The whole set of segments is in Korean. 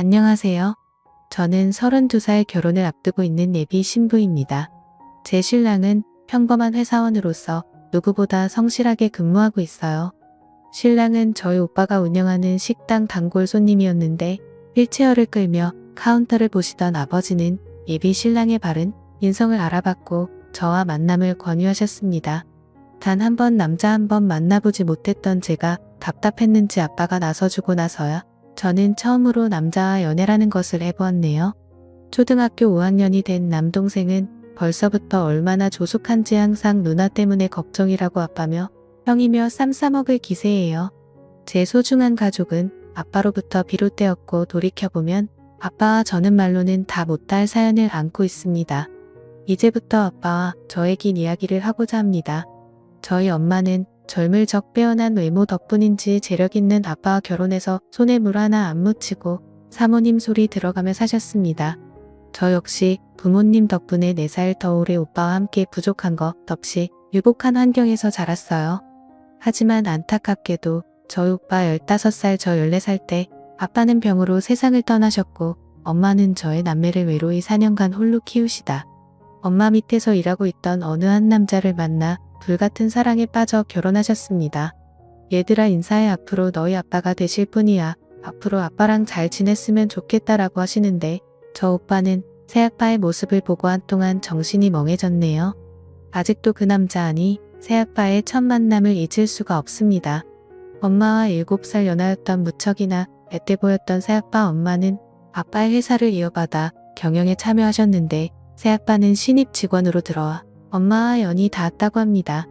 안녕하세요. 저는 32살 결혼을 앞두고 있는 예비 신부입니다. 제 신랑은 평범한 회사원으로서 누구보다 성실하게 근무하고 있어요. 신랑은 저희 오빠가 운영하는 식당 단골 손님이었는데 휠체어를 끌며 카운터를 보시던 아버지는 예비 신랑의 바른 인성을 알아봤고 저와 만남을 권유하셨습니다. 단 한 번 남자 한 번 만나보지 못했던 제가 답답했는지 아빠가 나서주고 나서야 저는 처음으로 남자와 연애라는 것을 해보았네요. 초등학교 5학년이 된 남동생은 벌써부터 얼마나 조숙한지 항상 누나 때문에 걱정이라고 아빠며 형이며 쌈 싸먹을 기세예요. 제 소중한 가족은 아빠로부터 비롯되었고 돌이켜보면 아빠와 저는 말로는 다 못다할 사연을 안고 있습니다. 이제부터 아빠와 저의 긴 이야기를 하고자 합니다. 저희 엄마는 젊을 적 빼어난 외모 덕분인지 재력 있는 아빠와 결혼해서 손에 물 하나 안 묻히고 사모님 소리 들어가며 사셨습니다. 저 역시 부모님 덕분에 4살 더 오래 오빠와 함께 부족한 것 없이 유복한 환경에서 자랐어요. 하지만 안타깝게도 저희 오빠 15살 저 14살 때 아빠는 병으로 세상을 떠나셨고 엄마는 저의 남매를 외로이 4년간 홀로 키우시다 엄마 밑에서 일하고 있던 어느 한 남자를 만나 불같은 사랑에 빠져 결혼하셨습니다. 얘들아 인사해. 앞으로 너희 아빠가 되실 분이야. 앞으로 아빠랑 잘 지냈으면 좋겠다라고 하시는데 저 오빠는 새아빠의 모습을 보고 한동안 정신이 멍해졌네요. 아직도 그 남자 아니 새아빠의 첫 만남을 잊을 수가 없습니다. 엄마와 7살 연하였던 무척이나 앳돼 보였던 새아빠 엄마는 아빠의 회사를 이어받아 경영에 참여하셨는데 새아빠는 신입 직원으로 들어와 엄마와 연이 닿았다고 합니다.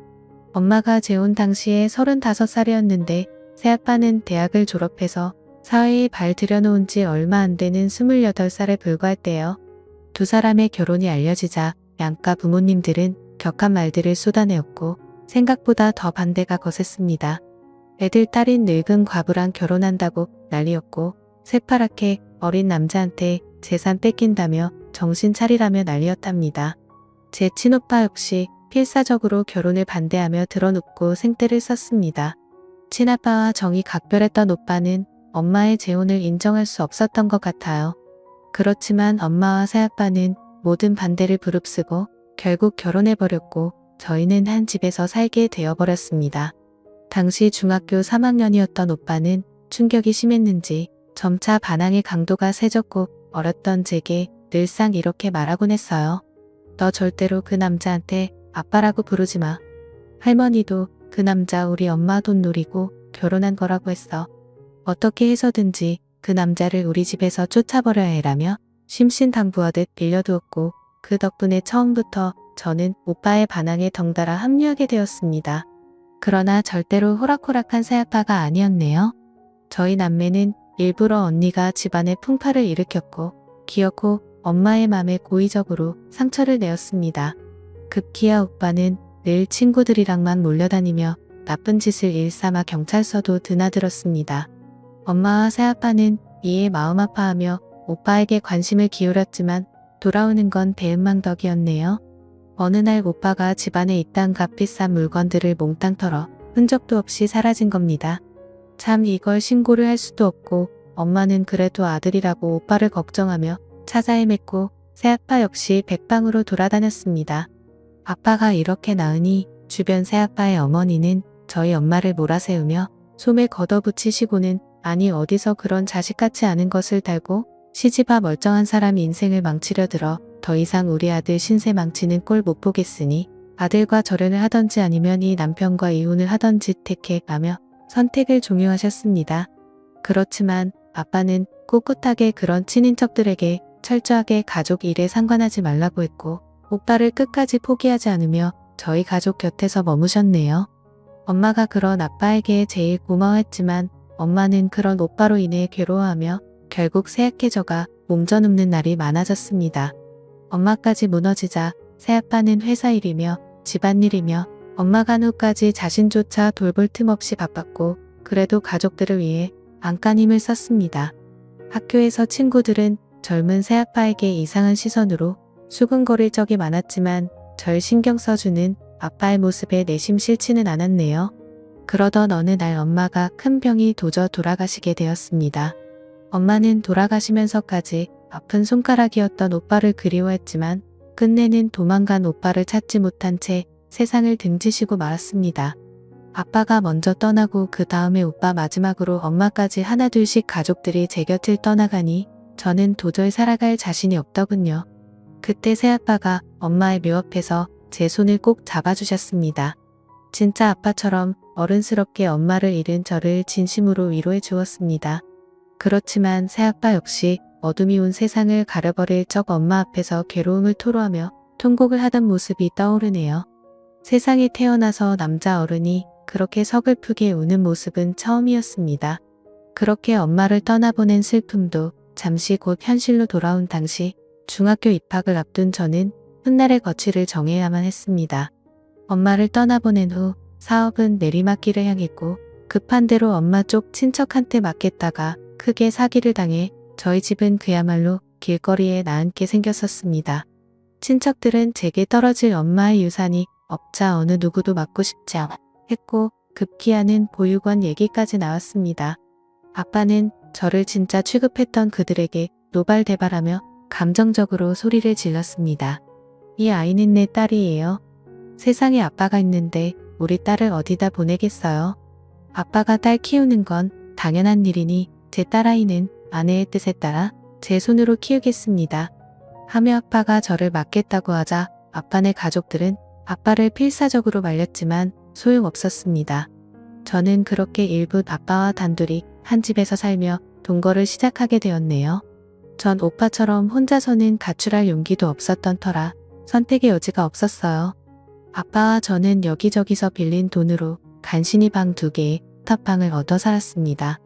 엄마가 재혼 당시에 35살이었는데 새아빠는 대학을 졸업해서 사회에 발 들여놓은 지 얼마 안 되는 28살에 불과할 때요. 두 사람의 결혼이 알려지자 양가 부모님들은 격한 말들을 쏟아내었고 생각보다 더 반대가 거셌습니다. 애들 딸인 늙은 과부랑 결혼한다고 난리였고 새파랗게 어린 남자한테 재산 뺏긴다며 정신 차리라며 난리였답니다. 제 친오빠 역시 필사적으로 결혼을 반대하며 드러눕고 생떼를 썼습니다. 친아빠와 정이 각별했던 오빠는 엄마의 재혼을 인정할 수 없었던 것 같아요. 그렇지만 엄마와 새아빠는 모든 반대를 부릅쓰고 결국 결혼해버렸고 저희는 한 집에서 살게 되어버렸습니다. 당시 중학교 3학년이었던 오빠는 충격이 심했는지 점차 반항의 강도가 세졌고 어렸던 제게 늘상 이렇게 말하곤 했어요. 너 절대로 그 남자한테 아빠라고 부르지 마. 할머니도 그 남자 우리 엄마 돈 노리고 결혼한 거라고 했어. 어떻게 해서든지 그 남자를 우리 집에서 쫓아버려야 해라며 심신당부하듯 빌려두었고 그 덕분에 처음부터 저는 오빠의 반항에 덩달아 합류하게 되었습니다. 그러나 절대로 호락호락한 새아빠가 아니었네요. 저희 남매는 일부러 언니가 집안에 풍파를 일으켰고 기어코 엄마의 맘에 고의적으로 상처를 내었습니다. 급기야 오빠는 늘 친구들이랑만 몰려다니며 나쁜 짓을 일삼아 경찰서도 드나들었습니다. 엄마와 새아빠는 이에 마음 아파하며 오빠에게 관심을 기울였지만 돌아오는 건 배은망덕이었네요. 어느 날 오빠가 집안에 있던 값비싼 물건들을 몽땅 털어 흔적도 없이 사라진 겁니다. 참 이걸 신고를 할 수도 없고 엄마는 그래도 아들이라고 오빠를 걱정하며 찾아 헤맸고 새아빠 역시 백방으로 돌아다녔습니다. 아빠가 이렇게 나으니 주변 새아빠의 어머니는 저희 엄마를 몰아세우며 소매 걷어붙이시고는 아니 어디서 그런 자식같이 않은 것을 달고 시집아 멀쩡한 사람 인생을 망치려 들어 더 이상 우리 아들 신세 망치는 꼴 못 보겠으니 아들과 절연을 하던지 아니면 이 남편과 이혼을 하던지 택해가며 선택을 종용하셨습니다. 그렇지만 아빠는 꿋꿋하게 그런 친인척들에게 철저하게 가족 일에 상관하지 말라고 했고 오빠를 끝까지 포기하지 않으며 저희 가족 곁에서 머무셨네요. 엄마가 그런 아빠에게 제일 고마워했지만 엄마는 그런 오빠로 인해 괴로워하며 결국 쇠약해져가 몸져눕는 날이 많아졌습니다. 엄마까지 무너지자 새아빠는 회사 일이며 집안일이며 엄마 간 후까지 자신조차 돌볼 틈 없이 바빴고 그래도 가족들을 위해 안간힘을 썼습니다. 학교에서 친구들은 젊은 새아빠에게 이상한 시선으로 수근거릴 적이 많았지만 절 신경 써주는 아빠의 모습에 내심 싫지는 않았네요. 그러던 어느 날 엄마가 큰 병이 도져 돌아가시게 되었습니다. 엄마는 돌아가시면서까지 아픈 손가락이었던 오빠를 그리워했지만 끝내는 도망간 오빠를 찾지 못한 채 세상을 등지시고 말았습니다. 아빠가 먼저 떠나고 그 다음에 오빠 마지막으로 엄마까지 하나둘씩 가족들이 제 곁을 떠나가니 저는 도저히 살아갈 자신이 없더군요. 그때 새아빠가 엄마의 묘 앞에서 제 손을 꼭 잡아주셨습니다. 진짜 아빠처럼 어른스럽게 엄마를 잃은 저를 진심으로 위로해 주었습니다. 그렇지만 새아빠 역시 어둠이 온 세상을 가려버릴 적 엄마 앞에서 괴로움을 토로하며 통곡을 하던 모습이 떠오르네요. 세상에 태어나서 남자 어른이 그렇게 서글프게 우는 모습은 처음이었습니다. 그렇게 엄마를 떠나보낸 슬픔도 잠시 곧 현실로 돌아온 당시 중학교 입학을 앞둔 저는 훗날의 거취를 정해야만 했습니다. 엄마를 떠나보낸 후 사업은 내리막길을 향했고 급한 대로 엄마 쪽 친척한테 맡겠다가 크게 사기를 당해 저희 집은 그야말로 길거리에 나앉게 생겼었습니다. 친척들은 제게 떨어질 엄마의 유산이 업자 어느 누구도 맡고 싶지 않아 했고 급기야는 보육원 얘기까지 나왔습니다. 아빠는 저를 진짜 취급했던 그들에게 노발대발하며 감정적으로 소리를 질렀습니다. 이 아이는 내 딸이에요. 세상에 아빠가 있는데 우리 딸을 어디다 보내겠어요. 아빠가 딸 키우는 건 당연한 일이니 제 딸아이는 아내의 뜻에 따라 제 손으로 키우겠습니다. 하며 아빠가 저를 맡겠다고 하자 아빠네 가족들은 아빠를 필사적으로 말렸지만 소용없었습니다. 저는 그렇게 일부 아빠와 단둘이 한 집에서 살며 동거를 시작하게 되었네요. 전 오빠처럼 혼자서는 가출할 용기도 없었던 터라 선택의 여지가 없었어요. 아빠와 저는 여기저기서 빌린 돈으로 간신히 방 2개에 탑방을 얻어 살았습니다.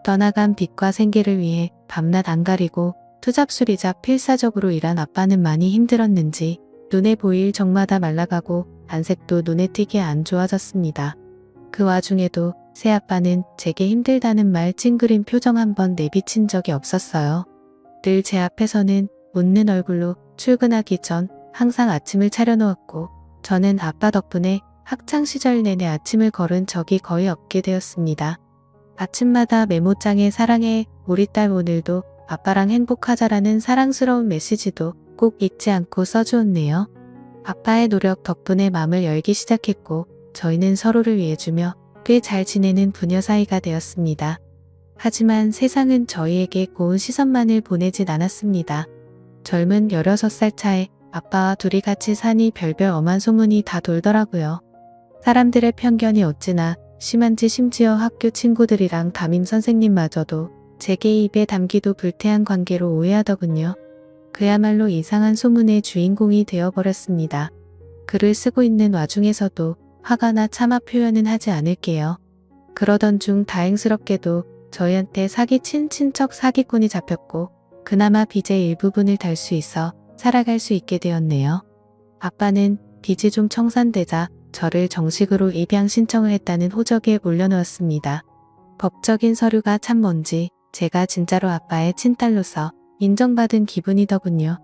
떠나간 빚과 생계를 위해 밤낮 안 가리고 투잡술이자 필사적으로 일한 아빠는 많이 힘들었는지 눈에 보일 적마다 말라가고 안색도 눈에 띄게 안 좋아졌습니다. 그 와중에도 새아빠는 제게 힘들다는 말 찡그린 표정 한번 내비친 적이 없었어요. 늘 제 앞에서는 웃는 얼굴로 출근하기 전 항상 아침을 차려놓았고 저는 아빠 덕분에 학창시절 내내 아침을 걸은 적이 거의 없게 되었습니다. 아침마다 메모장에 사랑해 우리 딸 오늘도 아빠랑 행복하자라는 사랑스러운 메시지도 꼭 잊지 않고 써주었네요. 아빠의 노력 덕분에 마음을 열기 시작했고 저희는 서로를 위해주며 꽤 잘 지내는 부녀 사이가 되었습니다. 하지만 세상은 저희에게 고운 시선만을 보내진 않았습니다. 젊은 16살 차에 아빠와 둘이 같이 사니 별별 엄한 소문이 다 돌더라고요. 사람들의 편견이 어찌나 심한지 심지어 학교 친구들이랑 담임 선생님마저도 제게 입에 담기도 불태한 관계로 오해하더군요. 그야말로 이상한 소문의 주인공이 되어버렸습니다. 글을 쓰고 있는 와중에서도 화가나 차마 표현은 하지 않을게요. 그러던 중 다행스럽게도 저희한테 사기친 친척 사기꾼이 잡혔고 그나마 빚의 일부분을 달 수 있어 살아갈 수 있게 되었네요. 아빠는 빚이 좀 청산되자 저를 정식으로 입양 신청을 했다는 호적에 올려놓았습니다. 법적인 서류가 참 뭔지 제가 진짜로 아빠의 친딸로서 인정받은 기분이더군요.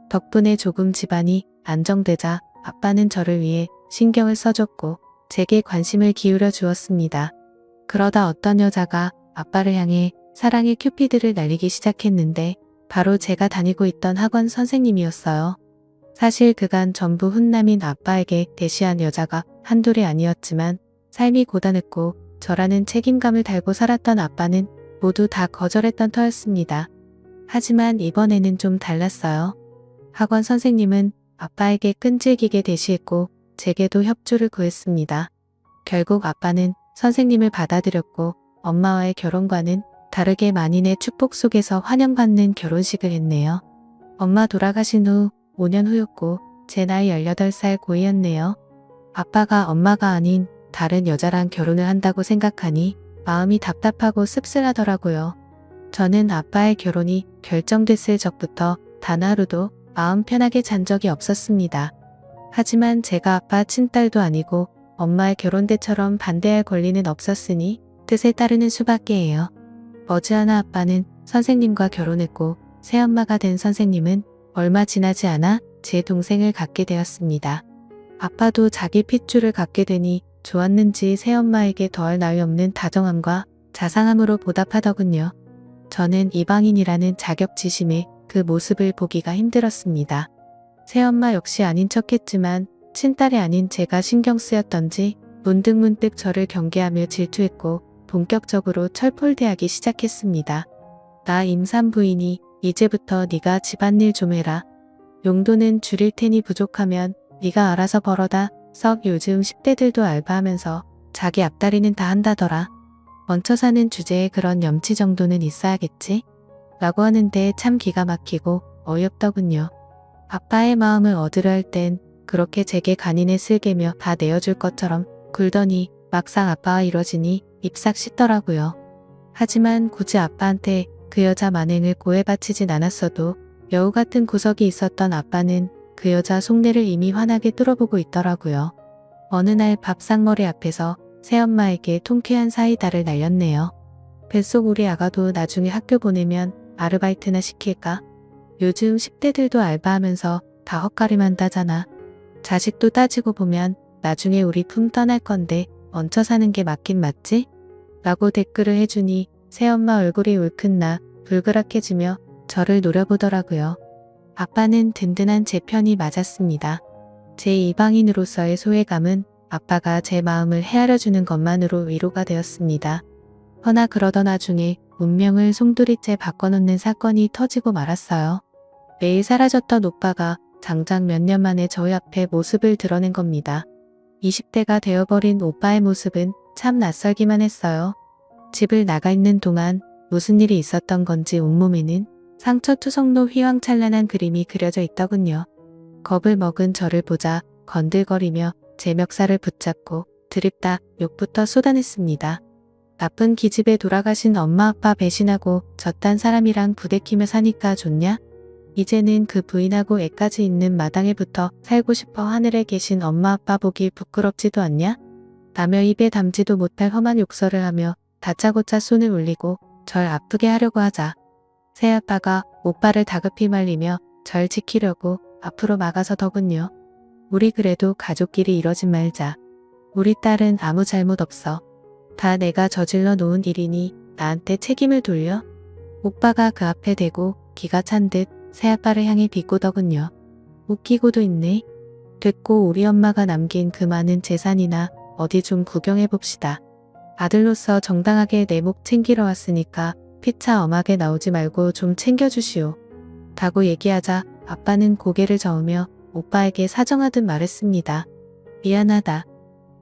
덕분에 조금 집안이 안정되자 아빠는 저를 위해 신경을 써줬고 제게 관심을 기울여 주었습니다. 그러다 어떤 여자가 아빠를 향해 사랑의 큐피드를 날리기 시작했는데 바로 제가 다니고 있던 학원 선생님이었어요. 사실 그간 전부 훈남인 아빠에게 대시한 여자가 한둘이 아니었지만 삶이 고단했고 저라는 책임감을 달고 살았던 아빠는 모두 다 거절했던 터였습니다. 하지만 이번에는 좀 달랐어요. 학원 선생님은 아빠에게 끈질기게 대시했고 제게도 협조를 구했습니다. 결국 아빠는 선생님을 받아들였고 엄마와의 결혼과는 다르게 만인의 축복 속에서 환영받는 결혼식을 했네요. 엄마 돌아가신 후 5년 후였고 제 나이 18살 고이였네요. 아빠가 엄마가 아닌 다른 여자랑 결혼을 한다고 생각하니 마음이 답답하고 씁쓸하더라고요. 저는 아빠의 결혼이 결정됐을 적부터 단 하루도 마음 편하게 잔 적이 없었습니다. 하지만 제가 아빠 친딸도 아니고 엄마의 결혼 때처럼 반대할 권리는 없었으니 뜻에 따르는 수밖에 해요. 머지않아 아빠는 선생님과 결혼했고 새엄마가 된 선생님은 얼마 지나지 않아 제 동생을 갖게 되었습니다. 아빠도 자기 핏줄을 갖게 되니 좋았는지 새엄마에게 더할 나위 없는 다정함과 자상함으로 보답하더군요. 저는 이방인이라는 자격지심에 그 모습을 보기가 힘들었습니다. 새엄마 역시 아닌 척했지만 친딸이 아닌 제가 신경 쓰였던지 문득문득 저를 경계하며 질투했고 본격적으로 철폴대하기 시작했습니다. 나 임산부이니 이제부터 네가 집안일 좀 해라. 용돈은 줄일 테니 부족하면 네가 알아서 벌어다. 썩 요즘 10대들도 알바하면서 자기 앞다리는 다 한다더라. 얹혀 사는 주제에 그런 염치 정도는 있어야겠지? 라고 하는데 참 기가 막히고 어이없더군요. 아빠의 마음을 얻으려 할 땐 그렇게 제게 간인의 쓸개며 다 내어줄 것처럼 굴더니 막상 아빠와 이뤄지니 잎싹 씻더라고요. 하지만 굳이 아빠한테 그 여자 만행을 고해바치진 않았어도 여우 같은 구석이 있었던 아빠는 그 여자 속내를 이미 환하게 뚫어보고 있더라고요. 어느 날 밥상머리 앞에서 새엄마에게 통쾌한 사이다를 날렸네요. 뱃속 우리 아가도 나중에 학교 보내면 아르바이트나 시킬까? 요즘 10대들도 알바하면서 다 헛가림한다잖아. 자식도 따지고 보면 나중에 우리 품 떠날 건데 얹혀 사는 게 맞긴 맞지? 라고 댓글을 해주니 새엄마 얼굴이 울큰나 불그락해지며 저를 노려보더라고요. 아빠는 든든한 제 편이 맞았습니다. 제 이방인으로서의 소외감은 아빠가 제 마음을 헤아려주는 것만으로 위로가 되었습니다. 허나 그러던 와중에 운명을 송두리째 바꿔놓는 사건이 터지고 말았어요. 매일 사라졌던 오빠가 장장 몇 년 만에 저희 앞에 모습을 드러낸 겁니다. 20대가 되어버린 오빠의 모습은 참 낯설기만 했어요. 집을 나가 있는 동안 무슨 일이 있었던 건지 온몸에는 상처투성로 휘황찬란한 그림이 그려져 있더군요. 겁을 먹은 저를 보자 건들거리며 제 멱살을 붙잡고 드립다 욕부터 쏟아냈습니다. 나쁜 기집애 돌아가신 엄마 아빠 배신하고 저딴 사람이랑 부대끼며 사니까 좋냐? 이제는 그 부인하고 애까지 있는 마당에 붙어 살고 싶어 하늘에 계신 엄마 아빠 보기 부끄럽지도 않냐? 남의 입에 담지도 못할 험한 욕설을 하며 다짜고짜 손을 올리고 절 아프게 하려고 하자. 새아빠가 오빠를 다급히 말리며 절 지키려고 앞으로 막아서더군요. 우리 그래도 가족끼리 이러지 말자. 우리 딸은 아무 잘못 없어. 다 내가 저질러 놓은 일이니 나한테 책임을 돌려? 오빠가 그 앞에 대고 기가 찬 듯 새아빠를 향해 비꼬더군요. 웃기고도 있네. 됐고 우리 엄마가 남긴 그 많은 재산이나 어디 좀 구경해봅시다. 아들로서 정당하게 내 목 챙기러 왔으니까 피차 엄하게 나오지 말고 좀 챙겨주시오. 다고 얘기하자 아빠는 고개를 저으며 오빠에게 사정하듯 말했습니다. 미안하다.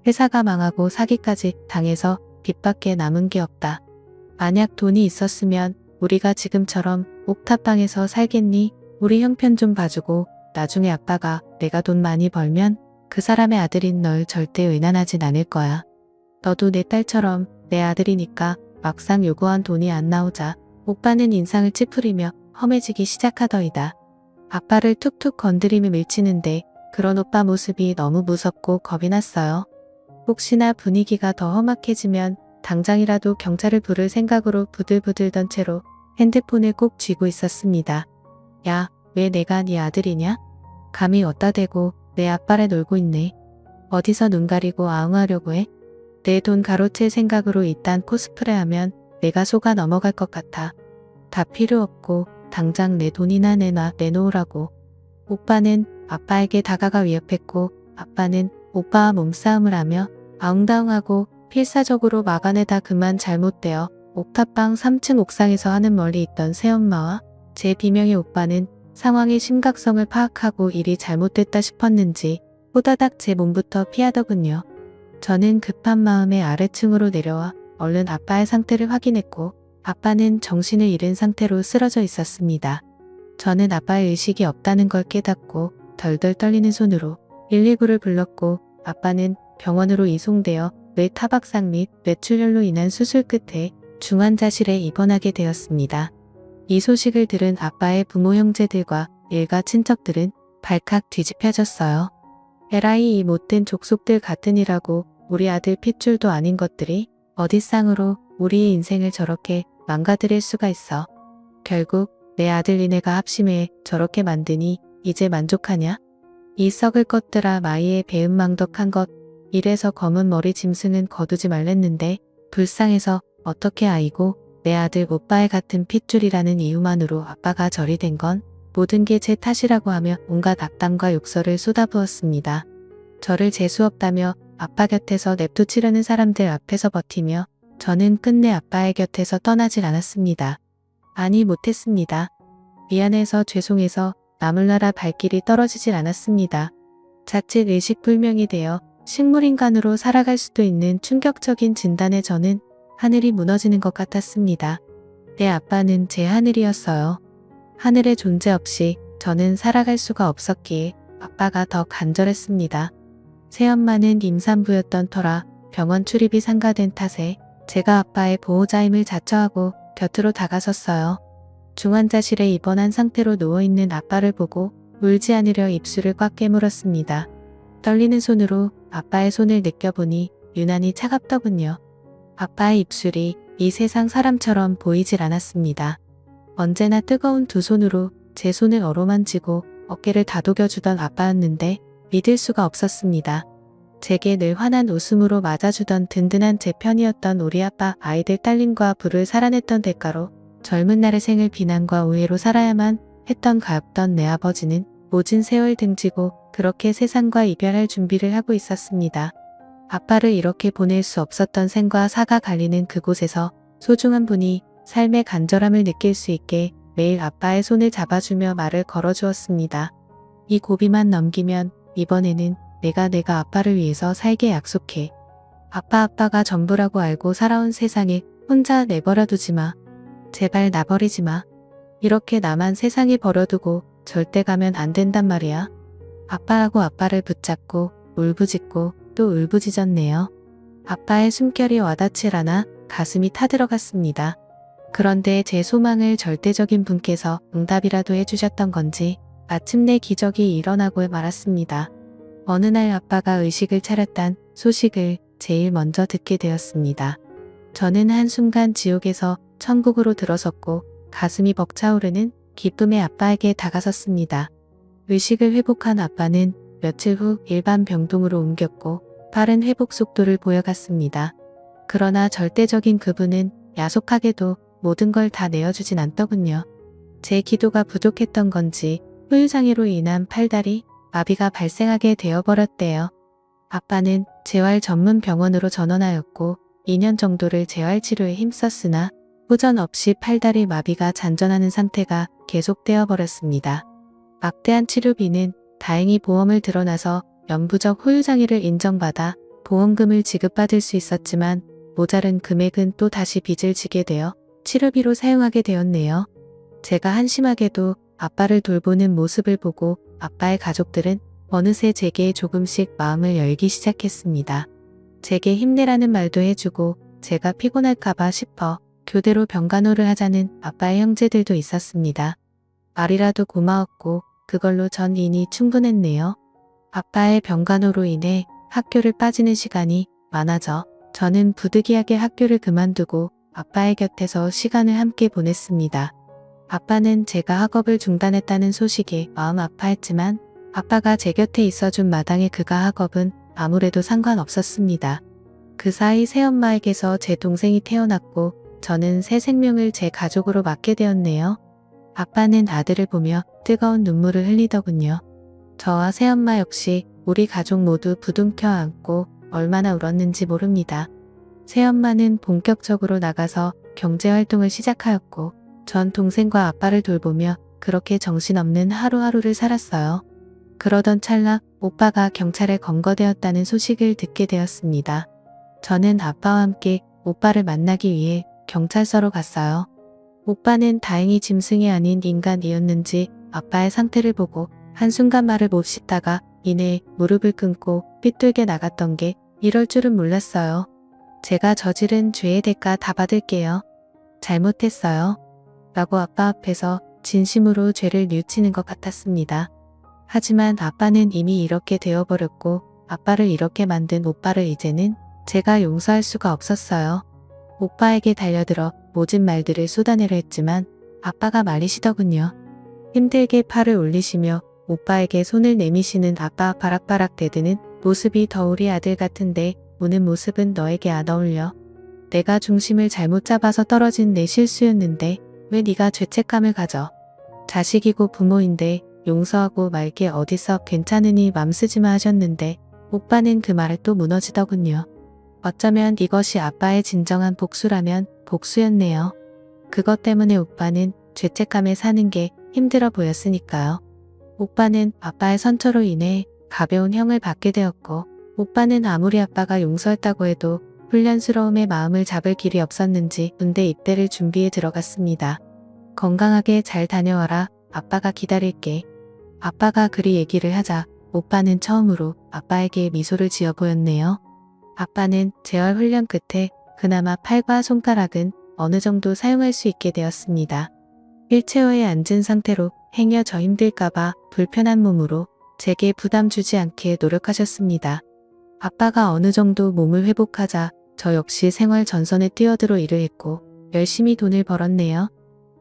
회사가 망하고 사기까지 당해서 빚밖에 남은 게 없다. 만약 돈이 있었으면 우리가 지금처럼 옥탑방에서 살겠니? 우리 형편 좀 봐주고 나중에 아빠가 내가 돈 많이 벌면 그 사람의 아들인 널 절대 의난하진 않을 거야. 너도 내 딸처럼 내 아들이니까 막상 요구한 돈이 안 나오자 오빠는 인상을 찌푸리며 험해지기 시작하더이다. 아빠를 툭툭 건드리며 밀치는데 그런 오빠 모습이 너무 무섭고 겁이 났어요. 혹시나 분위기가 더 험악해지면 당장이라도 경찰을 부를 생각으로 부들부들 던 채로 핸드폰을 꼭 쥐고 있었습니다. 야, 왜 내가 네 아들이냐? 감히 어디다 대고 내 아빠를 놀고 있네. 어디서 눈 가리고 아웅하려고 해? 내 돈 가로챌 생각으로 이딴 코스프레하면 내가 속아 넘어갈 것 같아. 다 필요 없고 당장 내 돈이나 내놓으라고. 오빠는 아빠에게 다가가 위협했고 아빠는 오빠와 몸싸움을 하며 아웅다웅하고 필사적으로 막아내다 그만 잘못되어 옥탑방 3층 옥상에서 하는 멀리 있던 새엄마와 제 비명의 오빠는 상황의 심각성을 파악하고 일이 잘못됐다 싶었는지 호다닥 제 몸부터 피하더군요. 저는 급한 마음에 아래층으로 내려와 얼른 아빠의 상태를 확인했고 아빠는 정신을 잃은 상태로 쓰러져 있었습니다. 저는 아빠의 의식이 없다는 걸 깨닫고 덜덜 떨리는 손으로 119를 불렀고 아빠는 병원으로 이송되어 뇌 타박상 및 뇌출혈로 인한 수술 끝에 중환자실에 입원하게 되었습니다. 이 소식을 들은 아빠의 부모 형제들과 일가 친척들은 발칵 뒤집혀졌어요. 에라이 이 못된 족속들 같으니라고 우리 아들 핏줄도 아닌 것들이 어디쌍으로 우리의 인생을 저렇게 망가뜨릴 수가 있어. 결국 내 아들 니네가 합심해 저렇게 만드니 이제 만족하냐? 이 썩을 것들아 마이의 배은망덕한 것. 이래서 검은 머리 짐승은 거두지 말랬는데 불쌍해서 어떻게 아이고 내 아들 오빠의 같은 핏줄이라는 이유만으로 아빠가 저리 된 건 모든 게 제 탓이라고 하며 온갖 악담과 욕설을 쏟아부었습니다. 저를 재수없다며 아빠 곁에서 냅두치려는 사람들 앞에서 버티며 저는 끝내 아빠의 곁에서 떠나질 않았습니다. 아니 못했습니다. 미안해서 죄송해서 나물나라 발길이 떨어지질 않았습니다. 자칫 의식불명이 되어 식물인간으로 살아갈 수도 있는 충격적인 진단에 저는 하늘이 무너지는 것 같았습니다. 내 아빠는 제 하늘이었어요. 하늘의 존재 없이 저는 살아갈 수가 없었기에 아빠가 더 간절했습니다. 새엄마는 임산부였던 터라 병원 출입이 상가된 탓에 제가 아빠의 보호자임을 자처하고 곁으로 다가섰어요. 중환자실에 입원한 상태로 누워있는 아빠를 보고 울지 않으려 입술을 꽉 깨물었습니다. 떨리는 손으로 아빠의 손을 느껴보니 유난히 차갑더군요. 아빠의 입술이 이 세상 사람처럼 보이질 않았습니다. 언제나 뜨거운 두 손으로 제 손을 어루만지고 어깨를 다독여주던 아빠였는데 믿을 수가 없었습니다. 제게 늘 환한 웃음으로 맞아주던 든든한 제 편이었던 우리 아빠 아이들 딸림과 부를 살아냈던 대가로 젊은 날의 생을 비난과 오해로 살아야만 했던 가엾던 내 아버지는 모진 세월 등지고 그렇게 세상과 이별할 준비를 하고 있었습니다. 아빠를 이렇게 보낼 수 없었던 생과 사가 갈리는 그곳에서 소중한 분이 삶의 간절함을 느낄 수 있게 매일 아빠의 손을 잡아주며 말을 걸어주었습니다. 이 고비만 넘기면 이번에는 내가 아빠를 위해서 살게 약속해. 아빠가 전부라고 알고 살아온 세상에 혼자 내버려두지 마. 제발 나버리지 마. 이렇게 나만 세상에 버려두고 절대 가면 안 된단 말이야. 아빠하고 아빠를 붙잡고 울부짖고 또 울부짖었네요. 아빠의 숨결이 와닿질 않아 가슴이 타들어갔습니다. 그런데 제 소망을 절대적인 분께서 응답이라도 해주셨던 건지 마침내 기적이 일어나고 말았습니다. 어느 날 아빠가 의식을 차렸단 소식을 제일 먼저 듣게 되었습니다. 저는 한순간 지옥에서 천국으로 들어섰고 가슴이 벅차오르는 기쁨에 아빠에게 다가섰습니다. 의식을 회복한 아빠는 며칠 후 일반 병동으로 옮겼고 빠른 회복 속도를 보여갔습니다. 그러나 절대적인 그분은 야속하게도 모든 걸 다 내어주진 않더군요. 제 기도가 부족했던 건지 후유장애로 인한 팔다리 마비가 발생하게 되어버렸대요. 아빠는 재활 전문 병원으로 전원하였고 2년 정도를 재활 치료에 힘썼으나 후전 없이 팔다리 마비가 잔존하는 상태가 계속되어 버렸습니다. 막대한 치료비는 다행히 보험을 들어나서 영구적 후유장애를 인정받아 보험금을 지급받을 수 있었지만 모자른 금액은 또 다시 빚을 지게 되어 치료비로 사용하게 되었네요. 제가 한심하게도 아빠를 돌보는 모습을 보고 아빠의 가족들은 어느새 제게 조금씩 마음을 열기 시작했습니다. 제게 힘내라는 말도 해주고 제가 피곤할까봐 싶어 교대로 병간호를 하자는 아빠의 형제들도 있었습니다. 말이라도 고마웠고 그걸로 전 이미 충분했네요. 아빠의 병간호로 인해 학교를 빠지는 시간이 많아져 저는 부득이하게 학교를 그만두고 아빠의 곁에서 시간을 함께 보냈습니다. 아빠는 제가 학업을 중단했다는 소식에 마음 아파했지만 아빠가 제 곁에 있어준 마당에 그가 학업은 아무래도 상관없었습니다. 그 사이 새엄마에게서 제 동생이 태어났고 저는 새 생명을 제 가족으로 맞게 되었네요. 아빠는 아들을 보며 뜨거운 눈물을 흘리더군요. 저와 새엄마 역시 우리 가족 모두 부둥켜 안고 얼마나 울었는지 모릅니다. 새엄마는 본격적으로 나가서 경제활동을 시작하였고 전 동생과 아빠를 돌보며 그렇게 정신없는 하루하루를 살았어요. 그러던 찰나 오빠가 경찰에 검거되었다는 소식을 듣게 되었습니다. 저는 아빠와 함께 오빠를 만나기 위해 경찰서로 갔어요. 오빠는 다행히 짐승이 아닌 인간이었는지 아빠의 상태를 보고 한순간 말을 못 씻다가 이내 무릎을 끊고 삐뚤게 나갔던 게 이럴 줄은 몰랐어요. 제가 저지른 죄의 대가 다 받을게요. 잘못했어요. 라고 아빠 앞에서 진심으로 죄를 뉘우치는 것 같았습니다. 하지만 아빠는 이미 이렇게 되어버렸고 아빠를 이렇게 만든 오빠를 이제는 제가 용서할 수가 없었어요. 오빠에게 달려들어 모진 말들을 쏟아내려 했지만 아빠가 말리시더군요. 힘들게 팔을 올리시며 오빠에게 손을 내미시는 아빠 바락바락 대드는 모습이 더 우리 아들 같은데 우는 모습은 너에게 안 어울려. 내가 중심을 잘못 잡아서 떨어진 내 실수였는데 왜 네가 죄책감을 가져. 자식이고 부모인데 용서하고 말 게 어디서 괜찮으니 맘 쓰지 마 하셨는데 오빠는 그 말에 또 무너지더군요. 어쩌면 이것이 아빠의 진정한 복수라면 복수였네요. 그것 때문에 오빠는 죄책감에 사는 게 힘들어 보였으니까요. 오빠는 아빠의 선처로 인해 가벼운 형을 받게 되었고 오빠는 아무리 아빠가 용서했다고 해도 훈련스러움에 마음을 잡을 길이 없었는지 군대 입대를 준비해 들어갔습니다. 건강하게 잘 다녀와라. 아빠가 기다릴게. 아빠가 그리 얘기를 하자 오빠는 처음으로 아빠에게 미소를 지어 보였네요. 아빠는 재활 훈련 끝에 그나마 팔과 손가락은 어느 정도 사용할 수 있게 되었습니다. 휠체어에 앉은 상태로 행여 힘들까봐 불편한 몸으로 제게 부담 주지 않게 노력하셨습니다. 아빠가 어느 정도 몸을 회복하자 저 역시 생활 전선에 뛰어들어 일을 했고 열심히 돈을 벌었네요.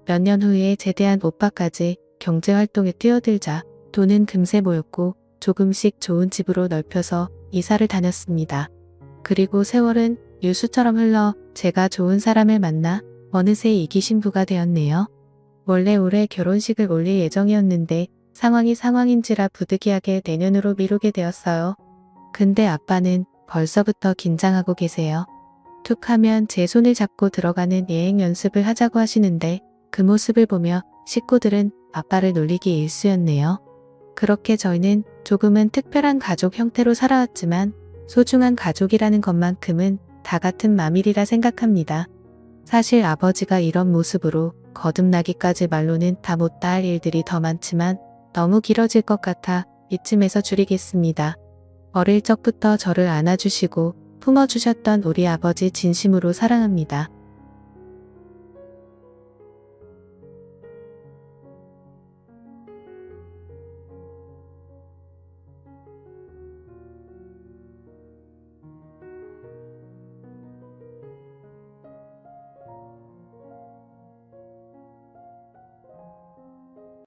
몇 년 후에 제대한 오빠까지 경제활동에 뛰어들자 돈은 금세 모였고 조금씩 좋은 집으로 넓혀서 이사를 다녔습니다. 그리고 세월은 유수처럼 흘러 제가 좋은 사람을 만나 어느새 이기 신부가 되었네요. 원래 올해 결혼식을 올릴 예정이었는데 상황이 상황인지라 부득이하게 내년으로 미루게 되었어요. 근데 아빠는 벌써부터 긴장하고 계세요. 툭 하면 제 손을 잡고 들어가는 예행 연습을 하자고 하시는데 그 모습을 보며 식구들은 아빠를 놀리기 일쑤였네요. 그렇게 저희는 조금은 특별한 가족 형태로 살아왔지만 소중한 가족이라는 것만큼은 다 같은 맘이리라 생각합니다. 사실 아버지가 이런 모습으로 거듭나기까지 말로는 다 못다 할 일들이 더 많지만 너무 길어질 것 같아 이쯤에서 줄이겠습니다. 어릴 적부터 저를 안아주시고 품어주셨던 우리 아버지 진심으로 사랑합니다.